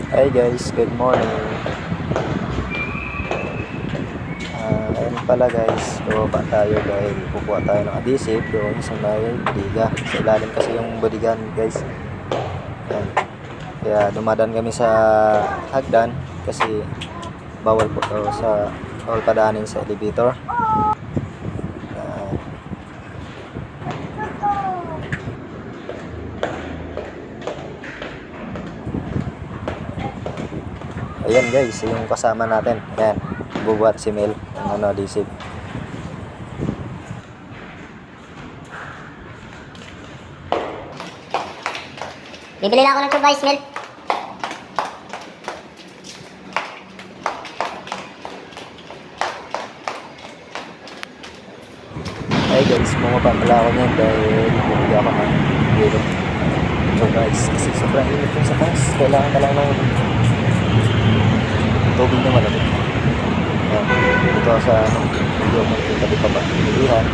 Hi guys, good morning. Ayun pala guys, bumaba tayo dahil kukuha tayo ng adhesive doon sa may budiga. Sa ilalim kasi yung budigan guys. Ayan. Kaya dumadaan kami sa hagdan kasi bawal po to sa bawal padaanin sa elevator. Ayan guys, yung kasama natin. Ayan, bubuhat si Mel ng adhesive. Bibili lang ako ng tube ice milk. Hey guys, bumaba pala ako niyan dahil bumili ako ng yelo. So guys, kasi sobrang init yung sa taas. Kailangan ka lang ng tubig na malamig. Ayan, dito sa medyo may tabi pa ba? Bilihan.